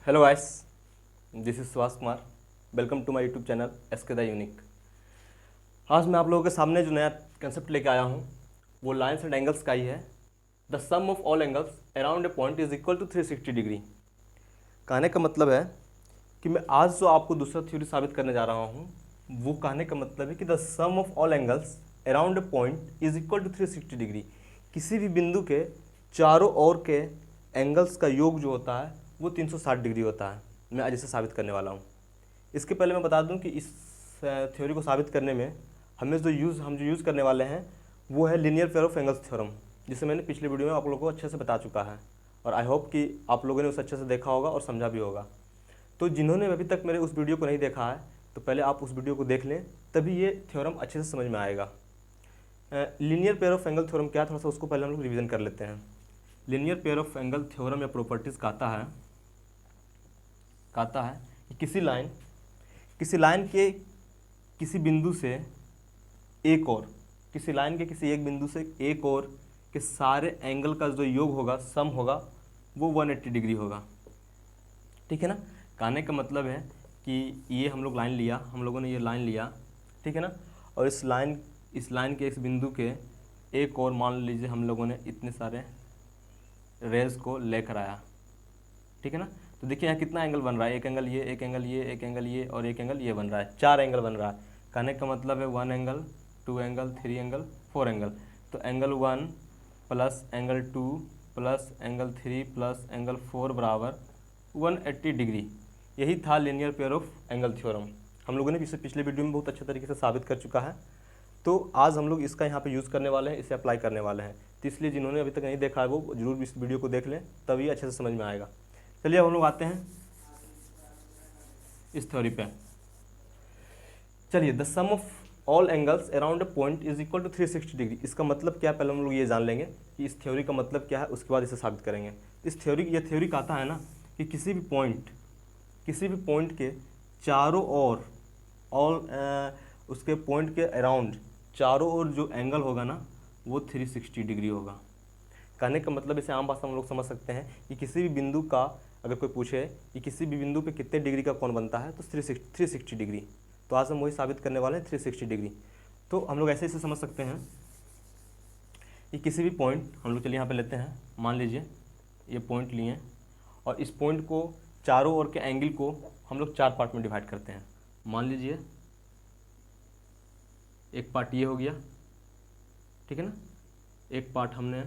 Hello guys, this is Subhash Kumar. Welcome to my YouTube channel SK the unique. आज मैं आप लोगों के सामने जो नया कंसेप्ट लेके आया हूँ वो लाइन्स एंड एंगल्स का ही है। The sum of all angles around a point is equal to 360 degree. कहने का मतलब है कि मैं आज जो आपको दूसरा थ्योरी साबित करने जा रहा हूँ वो कहने का मतलब है कि the sum of all angles around a point is equal to 360 degree. किसी भी बिंदु के चारों ओर के एंगल्स का योग जो होता है वो 360 डिग्री होता है। मैं आज इसे साबित करने वाला हूँ। इसके पहले मैं बता दूं कि इस थ्योरी को साबित करने में हम जो यूज़ करने वाले हैं वो है linear pair of angles theorem, जिसे मैंने पिछले वीडियो में आप लोगों को अच्छे से बता चुका है और आई होप कि आप लोगों ने उसे अच्छे से देखा होगा और समझा भी होगा। तो जिन्होंने अभी तक मेरे उस वीडियो को नहीं देखा है तो पहले आप उस वीडियो को देख लें, तभी ये थ्योरम अच्छे से समझ में आएगा। Linear pair of angle theorem क्या है, थोड़ा सा उसको पहले हम लोग रिविज़न कर लेते हैं। Linear pair of angle theorem या प्रॉपर्टीज़ कहता है कि किसी लाइन के किसी बिंदु से एक और किसी लाइन के किसी एक बिंदु से एक और के सारे एंगल का जो योग होगा, सम होगा, वो 180 डिग्री होगा। ठीक है ना। कहने का मतलब है कि ये हम लोगों ने ये लाइन लिया, ठीक है ना। और इस लाइन के इस बिंदु के एक और मान लीजिए हम लोगों ने इतने सारे रेज को लेकर आया, ठीक है ना। तो देखिए यहाँ कितना एंगल बन रहा है, एक एंगल ये, एक एंगल ये, एक एंगल ये और एक एंगल ये बन रहा है। 4 एंगल बन रहा है। कहने का मतलब है 1 एंगल, 2 एंगल, 3 एंगल, 4 एंगल। तो angle 1 plus angle 2 plus angle 3 plus angle 4 बराबर 180 डिग्री। यही था linear pair of angle theorem. हम लोगों ने इसे पिछले वीडियो में बहुत अच्छे तरीके से साबित कर चुका है। तो आज हम लोग इसका यहाँ पे यूज़ करने वाले हैं, इसे अप्लाई करने वाले हैं। तो इसलिए जिन्होंने अभी तक नहीं देखा है वो जरूर इस वीडियो को देख लें, तभी अच्छे से समझ में आएगा। चलिए अब हम लोग आते हैं इस थ्योरी पे। चलिए, the sum of all angles around a point is equal to 360 degree. इसका मतलब क्या है पहले हम लोग ये जान लेंगे कि इस थ्योरी का मतलब क्या है, उसके बाद इसे साबित करेंगे। ये थ्योरी कहता है ना कि किसी भी पॉइंट के चारों ओर उसके पॉइंट के अराउंड चारों ओर जो एंगल होगा ना वो 360 डिग्री होगा। कहने का मतलब इसे आम भाषा में हम लोग समझ सकते हैं कि किसी भी बिंदु का अगर कोई पूछे कि किसी भी बिंदु पे कितने डिग्री का कोण बनता है तो 360 डिग्री। तो आज हम वही साबित करने वाले हैं, 360 डिग्री। तो हम लोग ऐसे समझ सकते हैं कि किसी भी पॉइंट हम लोग, चलिए यहाँ पे लेते हैं, मान लीजिए ये पॉइंट लिए और इस पॉइंट को चारों ओर के एंगल को हम लोग 4 पार्ट में डिवाइड करते हैं। मान लीजिए एक पार्ट ये हो गया, ठीक है ना। एक पार्ट हमने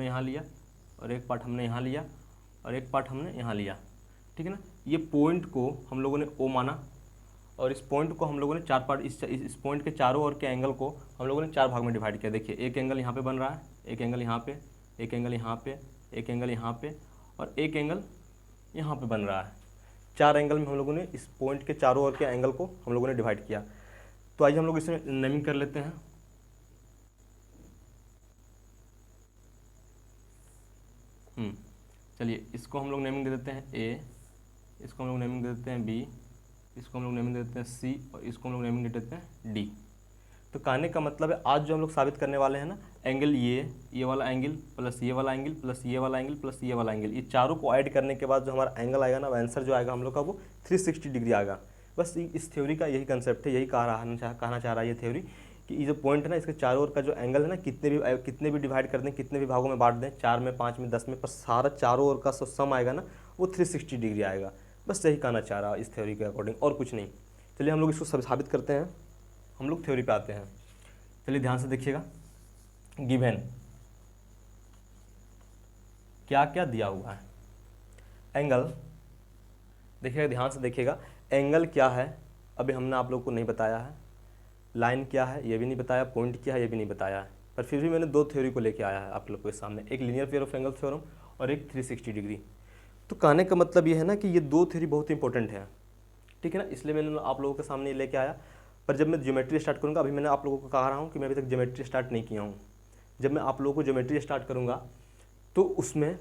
यहाँ लिया और एक पार्ट हमने यहाँ लिया और एक पार्ट हमने यहाँ लिया, ठीक है ना। ये पॉइंट को हम लोगों ने O माना और इस पॉइंट को हम लोगों ने 4 पार्ट, इस पॉइंट के चारों ओर के एंगल को हम लोगों ने 4 भाग में डिवाइड किया। देखिए एक एंगल यहाँ पे बन रहा है, एक एंगल यहाँ पे, एक एंगल यहाँ पे, एक एंगल यहाँ पे और एक एंगल यहाँ पे बन रहा है। 4 एंगल में हम लोगों ने इस पॉइंट के चारों ओर के एंगल को हम लोगों ने डिवाइड किया। तो आइए हम लोग इसे नेमिंग कर लेते हैं। चलिए इसको हम लोग नेमिंग दे देते हैं A, इसको हम लोग नेमिंग दे देते हैं B, इसको हम लोग नेमिंग दे देते हैं C और इसको हम लोग नेमिंग दे देते हैं D। तो कहने का मतलब है आज जो हम लोग साबित करने वाले हैं ना, एंगल ये वाला एंगल प्लस ये वाला एंगल प्लस ये वाला एंगल प्लस ये वाला एंगल, ये चारों को ऐड करने के बाद जो हमारा एंगल आएगा ना, आंसर जो आएगा हम लोग का वो 360 डिग्री आएगा। बस इस थ्योरी का यही कंसेप्ट है, यही कहना चाह रहा है ये थ्योरी कि ये जो पॉइंट है ना, इसके चारों ओर का जो एंगल है ना, कितने भी डिवाइड कर दें, कितने भी भागों में बांट दें, 4 में, 5 में, 10 में, पर सारा चारों ओर का सम आएगा ना वो 360 डिग्री आएगा। बस यही कहना चाह रहा है इस थ्योरी के अकॉर्डिंग, और कुछ नहीं। चलिए हम लोग इसको साबित करते हैं, हम लोग थ्योरी पे आते हैं। चलिए ध्यान से देखिएगा, गिवन क्या क्या दिया हुआ है। एंगल देखिएगा, ध्यान से देखिएगा, एंगल क्या है अभी हमने आप लोग को नहीं बताया है, लाइन क्या है ये भी नहीं बताया, पॉइंट क्या है ये भी नहीं बताया है, पर फिर भी मैंने 2 थ्योरी को लेके आया है आप लोग के सामने, एक linear pair of angle theorem और एक 360 डिग्री। तो कहने का मतलब ये है ना कि ये 2 थ्योरी बहुत इंपॉर्टेंट है, ठीक है ना, इसलिए मैंने आप लोगों के सामने लेके आया। पर जब मैं ज्योमेट्री स्टार्ट करूँगा, अभी मैंने आप लोगों को कह रहा हूँ कि मैं अभी तक ज्योमेट्री स्टार्ट नहीं किया हूँ। जब मैं आप लोगों को ज्योमेट्री स्टार्ट करूँगा तो उसमें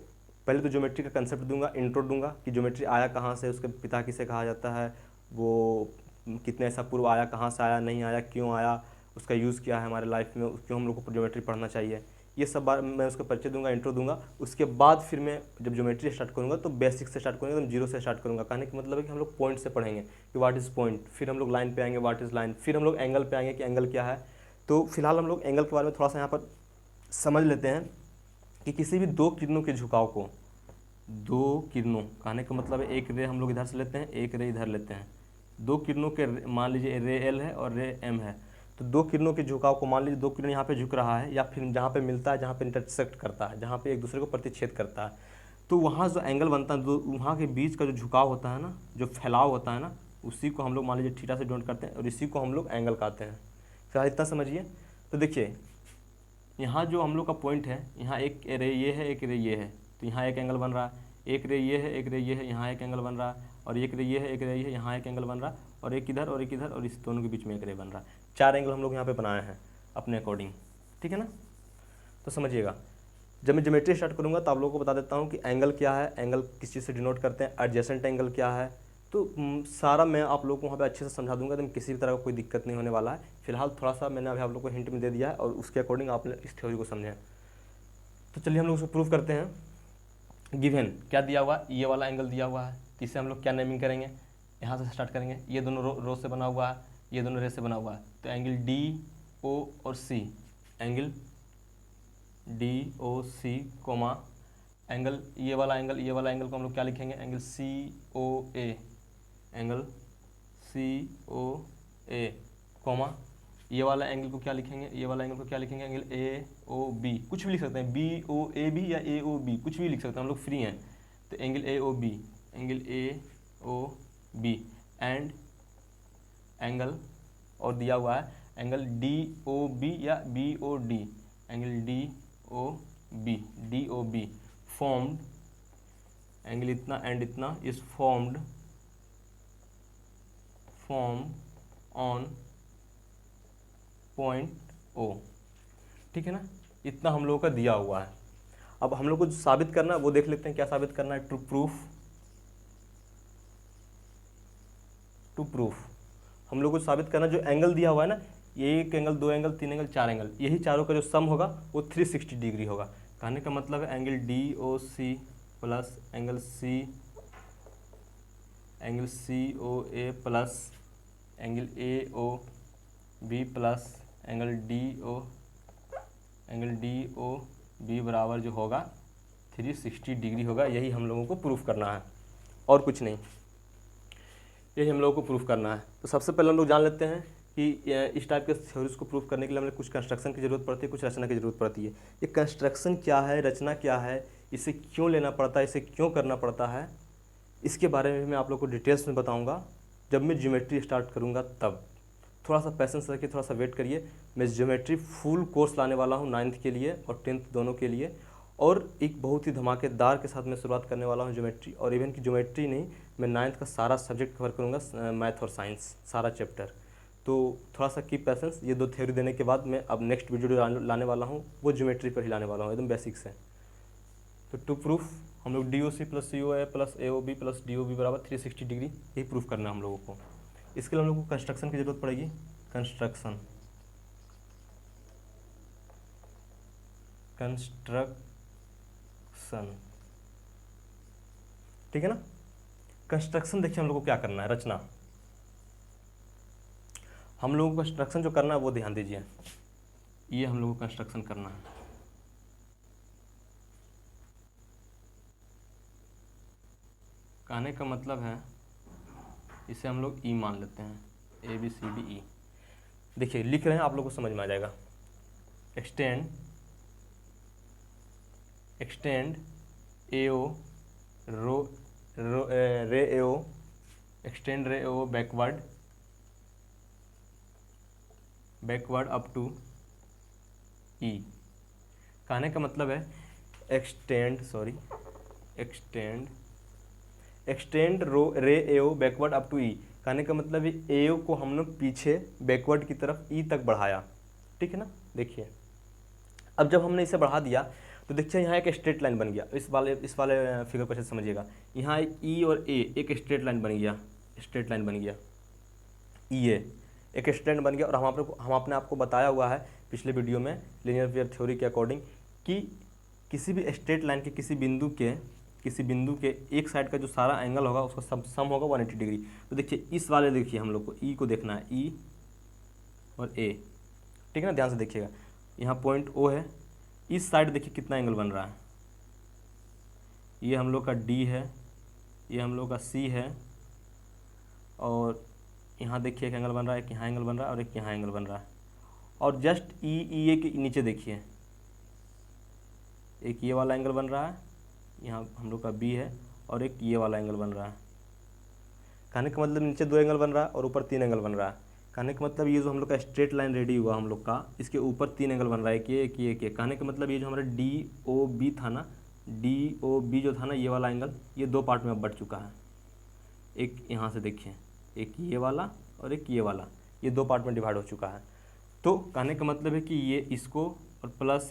पहले तो ज्योमेट्री का कंसेप्ट दूंगा, इंट्रो दूंगा कि ज्योमेट्री आया कहाँ से, उसके पिता किसे कहा जाता है, वो कितने ऐसा पूर्व आया, कहाँ से आया, नहीं आया, क्यों आया, उसका यूज़ क्या है हमारे लाइफ में, क्यों हम लोग को ज्योमेट्री पढ़ना चाहिए, ये सब बार मैं उसका परिचय दूंगा, इंट्रो दूंगा। उसके बाद फिर मैं जब ज्योमेट्री स्टार्ट करूंगा तो बेसिक से स्टार्ट करूंगा, एकदम जीरो से स्टार्ट करूंगा। कहने का मतलब है कि हम लोग पॉइंट से पढ़ेंगे कि व्हाट इज़ पॉइंट, फिर हम लोग लाइन पे आएंगे व्हाट इज़ लाइन, फिर हम लोग एंगल पे आएंगे कि एंगल क्या है। तो फिलहाल हम लोग एंगल के बारे में थोड़ा सा यहाँ पर समझ लेते हैं कि किसी भी दो किरणों के झुकाव को, दो किरणों, कहने का मतलब है एक रे हम लोग इधर से लेते हैं, एक रे इधर लेते हैं। दो किरणों के मान लीजिए रे एल है और रे एम है, तो दो किरणों के झुकाव को मान लीजिए दो किरण यहाँ पे झुक रहा है, या फिर जहाँ पे मिलता है, जहाँ पे इंटरसेक्ट करता है, जहाँ पे एक दूसरे को प्रतिच्छेद करता है, तो वहाँ जो एंगल बनता है, वहाँ के बीच का जो झुकाव होता है ना, जो फैलाव होता है ना, उसी को हम लोग मान लीजिए थीटा से डिनोट करते हैं और इसी को हम लोग एंगल कहते हैं। फिर इतना समझिए। तो देखिए यहाँ जो हम लोग का पॉइंट है, यहाँ एक रे ये है, एक रे ये है, तो यहाँ एक एंगल बन रहा है, एक रे ये है, एक रे ये है, यहाँ एक एंगल बन रहा है, और एक रे ये है, एक रे ये है, यहाँ एक एंगल बन रहा है, और एक इधर और एक इधर, और इस दोनों के बीच में एक रे बन रहा है। चार एंगल हम लोग यहाँ पे बनाए हैं अपने अकॉर्डिंग, ठीक है ना। तो समझिएगा, जब मैं ज्योमेट्री स्टार्ट करूँगा तो आप लोगों को बता देता हूँ कि एंगल क्या है, एंगल किस चीज़ से डिनोट करते हैं, एडजेसेंट एंगल क्या है, तो सारा मैं आप लोगों को वहाँ पे अच्छे से समझा दूंगा, तो किसी भी तरह का कोई दिक्कत नहीं होने वाला है। फिलहाल थोड़ा सा मैंने अभी आप लोग को हिंट में दे दिया है और उसके अकॉर्डिंग आपने इस थ्योरी को समझें। तो चलिए हम लोग उसको प्रूव करते हैं। गिवन क्या दिया हुआ, ये वाला एंगल दिया हुआ है, तो इसे हम लोग क्या नेमिंग करेंगे, यहाँ से स्टार्ट करेंगे। ये दोनों रो से बना हुआ है, ये दोनों रे से बना हुआ है, तो एंगल डी ओ और सी, angle D O C comma angle ये वाला एंगल को हम लोग क्या लिखेंगे, एंगल सी ओ ए, एंगल सी ओ ए कोमा ये वाला एंगल को क्या लिखेंगे, ये वाला एंगल को क्या लिखेंगे, एंगल ए ओ बी, कुछ भी लिख सकते हैं, बी ओ ए बी या ए ओ बी, कुछ भी लिख सकते हैं, हम लोग फ्री हैं। तो angle A O B, angle A O B and angle और दिया हुआ है एंगल डी ओ बी या B O D, angle D O B, D O B formed, angle इतना एंड इतना is form on point O, ठीक है ना। इतना हम लोगों का दिया हुआ है। अब हम लोग को जो साबित करना है वो देख लेते हैं, क्या साबित करना है। टू प्रूफ हम लोग को साबित करना, जो एंगल दिया हुआ है ना, ये एक एंगल, दो एंगल, तीन एंगल, चार एंगल, यही चारों का जो सम होगा वो 360 डिग्री होगा। कहने का मतलब है angle D O C plus angle C O A plus angle A O B plus angle D O B बराबर जो होगा 360 डिग्री होगा। यही हम लोगों को प्रूफ करना है और कुछ नहीं, यही हम लोगों को प्रूफ करना है। तो सबसे पहले हम लोग जान लेते हैं कि इस टाइप के थ्योरीज को प्रूफ करने के लिए हमें कुछ कंस्ट्रक्शन की ज़रूरत पड़ती है, कुछ रचना की ज़रूरत पड़ती है। ये कंस्ट्रक्शन क्या है, रचना क्या है, इसे क्यों लेना पड़ता है, इसे क्यों करना पड़ता है, इसके बारे में मैं आप लोग को डिटेल्स में बताऊँगा जब मैं ज्योमेट्री स्टार्ट करूँगा तब। थोड़ा सा पैसेंस रखिए, थोड़ा सा वेट करिए। मैं ज्योमेट्री फुल कोर्स लाने वाला हूँ 9th के लिए और 10th दोनों के लिए, और एक बहुत ही धमाकेदार के साथ मैं शुरुआत करने वाला हूँ ज्योमेट्री। और इवन की ज्योमेट्री नहीं, मैं 9th का सारा सब्जेक्ट कवर करूँगा, मैथ और साइंस सारा चैप्टर। तो थोड़ा सा कीप पैसेंस। ये दो थ्योरी देने के बाद मैं अब नेक्स्ट वीडियो लाने वाला हूँ वो ज्योमेट्री पर ही लाने वाला हूँ, एकदम बेसिक से। तो टू प्रूफ हम लोग D O C plus C O A plus A O B plus D O B बराबर 360 डिग्री, यही प्रूफ करना है हम लोगों को। इसके लिए हम लोग को कंस्ट्रक्शन की ज़रूरत पड़ेगी। कंस्ट्रक्शन ठीक है ना। कंस्ट्रक्शन देखिए हम लोग को क्या करना है, रचना। हम लोगों को कंस्ट्रक्शन जो करना है वो ध्यान दीजिए, ये हम लोगों को कंस्ट्रक्शन करना है। कहने का मतलब है इसे हम लोग ई मान लेते हैं, A B C D E. देखिए लिख रहे हैं, आप लोग को समझ में आ जाएगा। एक्सटेंड ए ओ रे ए ओ, एक्सटेंड रे ओ बैकवर्ड अप टू ई। कहने का मतलब है एक्सटेंड रे ए ओ बैकवर्ड अप टू ई। कहने का मतलब ए ओ को हम लोग पीछे बैकवर्ड की तरफ ई तक बढ़ाया, ठीक है ना। देखिए अब जब हमने इसे बढ़ा दिया तो देखिए यहाँ एक स्ट्रेट लाइन बन गया। इस वाले फिगर को अच्छे से समझिएगा। यहाँ ई और ए एक स्ट्रेट लाइन बन गया, ई ए एक स्ट्रेट बन गया। और हम आपने आपको बताया हुआ है पिछले वीडियो में लीनियर पेयर थ्योरी के अकॉर्डिंग कि किसी भी स्ट्रेट लाइन के किसी बिंदु के एक साइड का जो सारा एंगल होगा उसका सम होगा 180 डिग्री। तो देखिए इस वाले, देखिए हम लोग को ई को देखना है, ई और ए, ठीक है ना, ध्यान से देखिएगा। यहाँ पॉइंट ओ है, इस साइड देखिए कितना एंगल बन रहा है, ये हम लोग का डी है, ये हम लोग का सी है, और यहाँ देखिए एक एंगल बन रहा है, एक यहाँ एंगल बन रहा है और एक यहाँ एंगल बन रहा है। और जस्ट ई ए के नीचे देखिए एक ये वाला एंगल बन रहा है, यहाँ हम लोग का बी है, और एक ये वाला एंगल बन रहा है। कहने का मतलब नीचे 2 एंगल बन रहा है और ऊपर 3 एंगल बन रहा है। कहने का मतलब ये जो हम लोग का स्ट्रेट लाइन रेडी हुआ हम लोग का, इसके ऊपर 3 एंगल बन रहा है, एक ये एक ये एक ये। कहने का मतलब ये जो हमारा डी ओ बी था ना, डी ओ बी जो था ना, ये वाला एंगल, ये 2 पार्ट में अब बढ़ चुका है। एक यहाँ से देखिए, एक ये वाला और एक ये वाला, ये 2 पार्ट में डिवाइड हो चुका है। तो कहने का मतलब है कि ये इसको और प्लस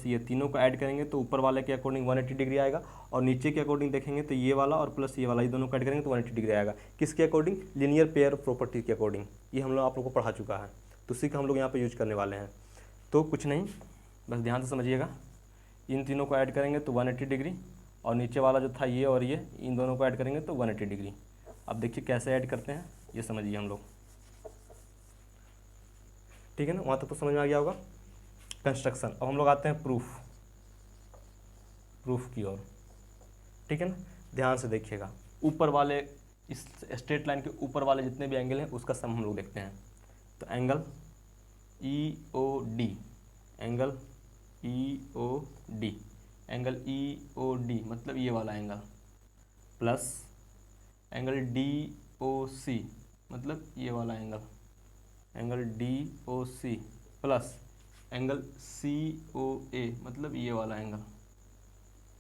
ये तीनों को ऐड करेंगे तो ऊपर वाले के अकॉर्डिंग 180 डिग्री आएगा, और नीचे के अकॉर्डिंग देखेंगे तो ये वाला और प्लस ये वाला, ये दोनों को ऐड करेंगे तो 180 डिग्री आएगा। किसके अकॉर्डिंग? लीनियर पेयर प्रॉपर्टी के अकॉर्डिंग। ये हम लोग आप लोग को पढ़ा चुका है, तो उसी का हम लोग यहाँ पर यूज करने वाले हैं। तो कुछ नहीं, बस ध्यान से समझिएगा, इन तीनों को ऐड करेंगे तो 180 डिग्री, और नीचे वाला जो था ये और ये, इन दोनों को ऐड करेंगे तो 180 डिग्री। अब देखिए कैसे ऐड करते हैं, ये समझिए हम लोग, ठीक है ना, वहाँ तक तो समझ में आ गया होगा कंस्ट्रक्शन। अब हम लोग आते हैं प्रूफ की ओर, ठीक है ना। ध्यान से देखिएगा, ऊपर वाले इस स्ट्रेट लाइन के ऊपर वाले जितने भी एंगल हैं उसका सम हम लोग देखते हैं। तो angle E O D, angle E O D, angle E O D मतलब ये वाला angle, plus angle D O C मतलब ये वाला angle, angle D O C, plus angle C O A मतलब ये वाला angle,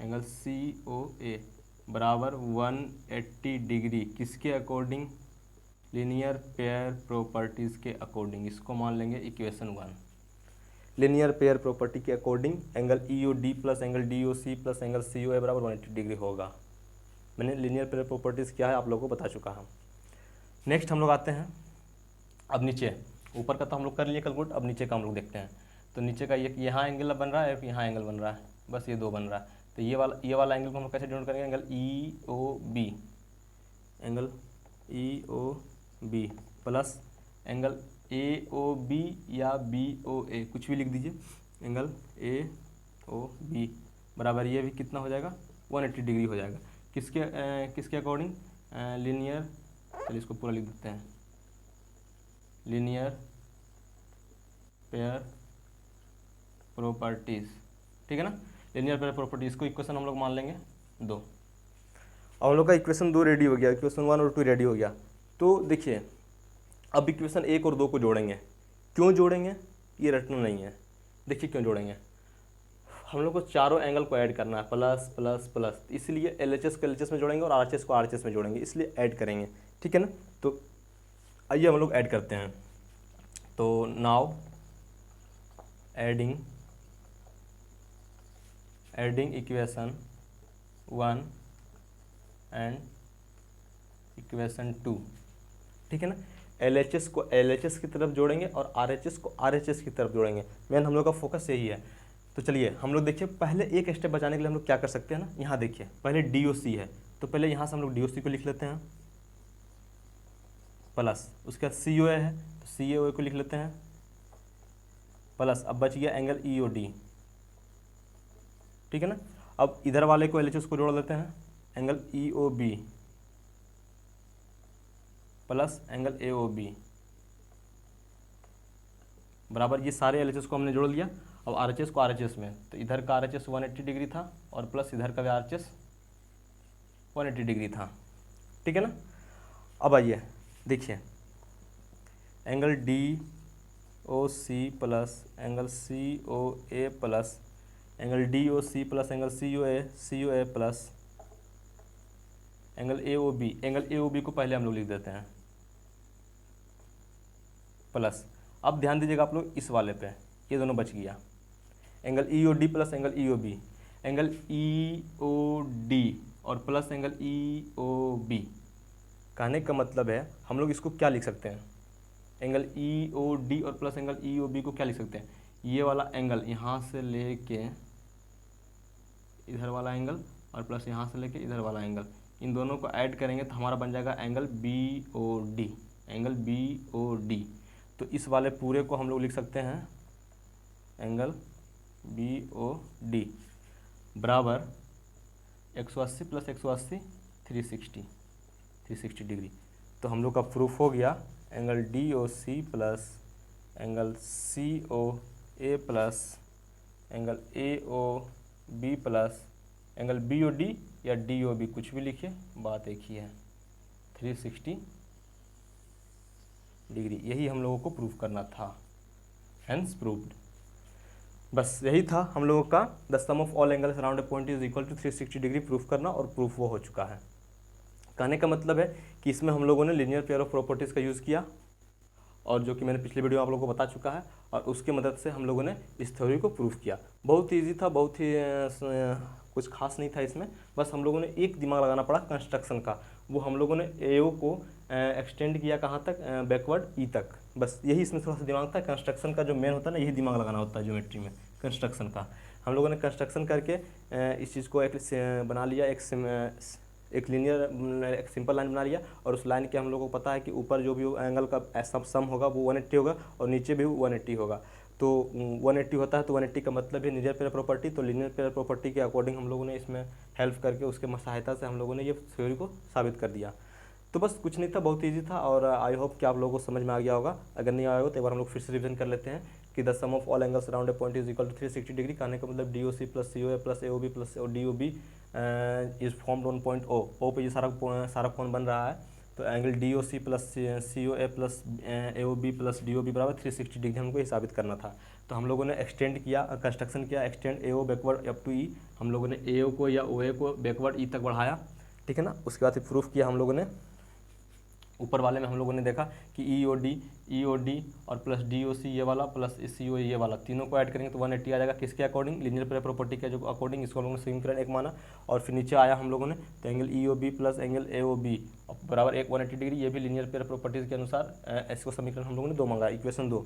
angle C O A बराबर 180 डिग्री। किसके अकॉर्डिंग? लीनियर पेयर प्रॉपर्टीज़ के अकॉर्डिंग। इसको मान लेंगे इक्वेशन 1। लीनियर पेयर प्रॉपर्टी के according angle E O D plus angle D O C plus angle C O A बराबर 180 डिग्री होगा। मैंने लीनियर पेयर प्रॉपर्टीज़ क्या है आप लोगों को बता चुका हूँ। नेक्स्ट हम लोग आते हैं अब नीचे, ऊपर का तो हम लोग कर लिए कैलकुलेट, अब नीचे का हम लोग देखते हैं। तो नीचे का एक यहाँ एंगल बन रहा है, एक यहाँ एंगल बन रहा है, बस ये 2 बन रहा है। तो ये वाला एंगल को हम लोग कैसे डिनोट करेंगे? Angle E O B, angle E O B plus angle A O B या बी ओ ए, कुछ भी लिख दीजिए, एंगल ए ओ बी बराबर ये भी कितना हो जाएगा? 180 डिग्री हो जाएगा। किसके अकॉर्डिंग? लीनियर, चलिए इसको पूरा लिख देते हैं, लीनियर पेयर प्रॉपर्टीज़, ठीक है ना। लीनियर पेयर प्रॉपर्टीज़ को इक्वेशन हम लोग मान लेंगे 2। अब हम लोग का इक्वेशन 2 रेडी हो गया, इक्वेशन 1 और 2 रेडी हो गया। तो देखिए अब इक्वेशन 1 और 2 को जोड़ेंगे। क्यों जोड़ेंगे ये रटना नहीं है, देखिए क्यों जोड़ेंगे। हम लोग को चारों एंगल को ऐड करना है, प्लस प्लस प्लस, इसलिए LHS को LHS में जोड़ेंगे और RHS को RHS में जोड़ेंगे, इसलिए ऐड करेंगे, ठीक है ना। तो आइए हम लोग ऐड करते हैं। तो now adding equation 1 and equation 2, ठीक है ना। LHS को LHS की तरफ जोड़ेंगे और RHS को RHS की तरफ जोड़ेंगे। मेन हम लोग का फोकस यही है। तो चलिए हम लोग देखिए, पहले एक स्टेप बचाने के लिए हम लोग क्या कर सकते हैं ना, यहाँ देखिए पहले DOC है, तो पहले यहाँ से हम लोग DOC को लिख लेते हैं, प्लस उसके बाद COA है तो COA को लिख लेते हैं, प्लस अब बच गया एंगल EOD, ठीक है ना। अब इधर वाले को LHS को जोड़ लेते हैं, angle EOB plus angle AOB बराबर, ये सारे LHS को हमने जोड़ लिया। अब RHS को RHS में, तो इधर का RHS 180 डिग्री था और प्लस इधर का भी RHS 180 डिग्री था, ठीक है ना। अब आइए देखिए, angle DOC plus angle COA plus angle DOC plus angle COA plus angle AOB, angle AOB को पहले हम लोग लिख देते हैं, प्लस अब ध्यान दीजिएगा आप लोग इस वाले पे, ये दोनों बच गया, angle EOD plus angle EOB, angle EOD और प्लस एंगल EOB। कहने का मतलब है हम लोग इसको क्या लिख सकते हैं, एंगल EOD और प्लस एंगल EOB को क्या लिख सकते हैं, ये वाला एंगल यहाँ से लेके इधर वाला एंगल और प्लस यहाँ से लेके इधर वाला एंगल, इन दोनों को ऐड करेंगे तो हमारा बन जाएगा एंगल BOD, एंगल BOD। तो इस वाले पूरे को हम लोग लिख सकते हैं एंगल BOD बराबर 180 प्लस 180 360 डिग्री। तो हम लोग का प्रूफ हो गया angle DOC plus angle COA plus angle AOB plus angle BOD या DOB, कुछ भी लिखिए, बात एक ही है, 360 डिग्री। यही हम लोगों को प्रूफ करना था, हेंस प्रूव्ड। बस यही था हम लोगों का the sum of all angles around a point is equal to 360 degree proof करना, और प्रूफ वो हो चुका है। कहने का मतलब है कि इसमें हम लोगों ने लीनियर पेयर ऑफ प्रॉपर्टीज़ का यूज़ किया, और जो कि मैंने पिछले वीडियो में आप लोगों को बता चुका है, और उसकी मदद से हम लोगों ने इस थ्योरी को प्रूफ किया। बहुत ईजी था, बहुत ही कुछ खास नहीं था इसमें, बस हम लोगों ने एक दिमाग लगाना पड़ा कंस्ट्रक्शन का। वो हम लोगों ने AO को एक्सटेंड किया कहाँ तक, बैकवर्ड E तक। बस यही इसमें थोड़ा सा दिमाग था। कंस्ट्रक्शन का जो मेन होता है ना, यही दिमाग लगाना होता है ज्योमेट्री में, कंस्ट्रक्शन का। हम लोगों ने कंस्ट्रक्शन करके इस चीज़ को एक बना लिया, एक लीनियर एक सिंपल लाइन बना लिया, और उस लाइन के हम लोगों को पता है कि ऊपर जो भी एंगल का सम होगा वो 180 होगा, और नीचे भी 180 होगा। तो 180 होता है, तो 180 का मतलब है लीनियर पेयर प्रॉपर्टी। तो लीनियर पेयर प्रॉपर्टी के अकॉर्डिंग हम लोगों ने इसमें हेल्प करके, उसके सहायता से हम लोगों ने ये थ्योरी को साबित कर दिया। तो बस कुछ नहीं था, बहुत ईजी था, और आई होप कि आप लोगों को समझ में आ गया होगा। अगर नहीं आया होगा तो एक बार हम लोग फिर से रिविजन कर लेते हैं कि the sum of all angles around a point is equal to 360 degree. कहने का मतलब DOC plus COA plus AOB plus DOB is formed on point O पे ये सारा कोण बन रहा है। तो angle DOC plus COA plus AOB plus DOB बराबर 360 डिग्री हमको ये साबित करना था। तो हम लोगों ने एक्सटेंड किया, कंस्ट्रक्शन किया, extend AO backward up to E। हम लोगों ने AO को या OA को बैकवर्ड E तक बढ़ाया, ठीक है ना। उसके बाद फिर प्रूफ किया हम लोगों ने। ऊपर वाले में हम लोगों ने देखा कि EOD और प्लस DOC ये वाला प्लस COA ये वाला, तीनों को ऐड करेंगे तो 180 आ जाएगा। किसके अकॉर्डिंग, लीनियर पेयर प्रॉपर्टी के जो अकॉर्डिंग, इसको हम लोगों ने समीकरण एक माना। और फिर नीचे आया हम लोगों ने तो angle EOB plus angle AOB बराबर 180 डिग्री, ये भी लीनियर पेयर प्रॉपर्टीज़ के अनुसार इसको समीकरण हम लोगों ने 2 मांगा, इक्वेशन 2।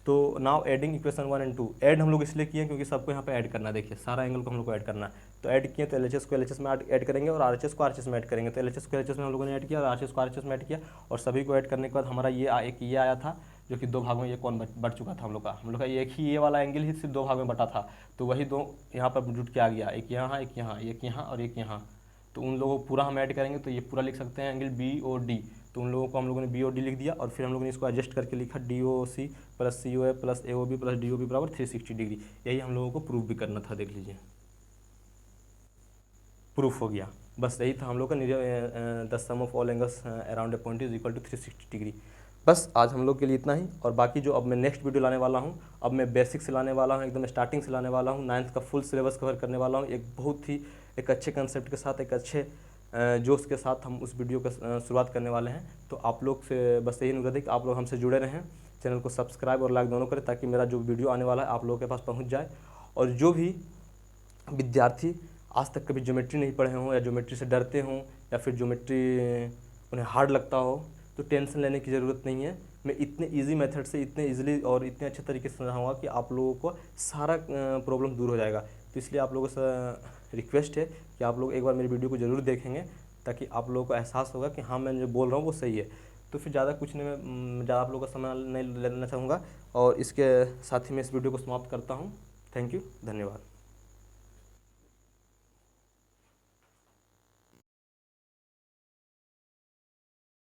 तो नाउ एडिंग इक्वेशन 1 और 2। ऐड हम लोग इसलिए किए क्योंकि सबको यहाँ पे ऐड करना है। देखिए सारा एंगल को हम लोग को ऐड करना है, तो ऐड किए तो LHS को LHS में ऐड करेंगे, और RHS को RHS में ऐड करेंगे। तो LHS को LHS में हम लोगों ने ऐड किया, और RHS को RHS में ऐड किया, और सभी को ऐड करने के बाद हमारा ये आया था, जो कि 2 भागों में ये कोण बढ़ चुका था हम लोग का एक ही ये वाला एंगल ही सिर्फ 2 भाग में बटा था। तो वही 2 यहाँ पर जुट के आ गया, एक यहाँ एक यहाँ, एक यहाँ और एक यहाँ। तो उन लोगों को पूरा हम ऐड करेंगे तो ये पूरा लिख सकते हैं एंगल BOD। तो उन लोगों को हम लोगों ने BOD लिख दिया, और फिर हम लोगों ने इसको एडजस्ट करके लिखा DOC plus COA plus AOB plus DOB बराबर 360 डिग्री। यही हम लोगों को प्रूफ भी करना था, देख लीजिए प्रूफ हो गया। बस यही था हम लोग का the sum of all angles around a point is equal to 360 degree. बस आज हम लोग के लिए इतना ही, और बाकी जो अब मैं नेक्स्ट वीडियो लाने वाला हूँ, अब मैं बेसिक से लाने वाला हूँ, एकदम स्टार्टिंग से लाने वाला हूँ, 9th का फुल सिलेबस कवर करने वाला हूँ, एक बहुत ही एक अच्छे कंसेप्ट के साथ, एक अच्छे जोश के साथ हम उस वीडियो का शुरुआत करने वाले हैं। तो आप लोग से बस यही अनुरोध है कि आप लोग हमसे जुड़े रहें, चैनल को सब्सक्राइब और लाइक दोनों करें, ताकि मेरा जो वीडियो आने वाला है आप लोगों के पास पहुंच जाए। और जो भी विद्यार्थी आज तक कभी ज्योमेट्री नहीं पढ़े हों, या ज्योमेट्री से डरते हों, या फिर ज्योमेट्री उन्हें हार्ड लगता हो, तो टेंशन लेने की ज़रूरत नहीं है। मैं इतने इजी मेथड से, इतने इजीली और इतने अच्छे तरीके से समझाऊंगा कि आप लोगों को सारा प्रॉब्लम दूर हो जाएगा। तो इसलिए आप लोगों से रिक्वेस्ट है कि आप लोग एक बार मेरी वीडियो को ज़रूर देखेंगे, ताकि आप लोगों को एहसास होगा कि हाँ मैं जो बोल रहा हूँ वो सही है। तो फिर ज़्यादा कुछ नहीं, मैं ज़्यादा आप लोगों का समय नहीं लेना चाहूँगा, और इसके साथ ही मैं इस वीडियो को समाप्त करता हूँ। थैंक यू, धन्यवाद।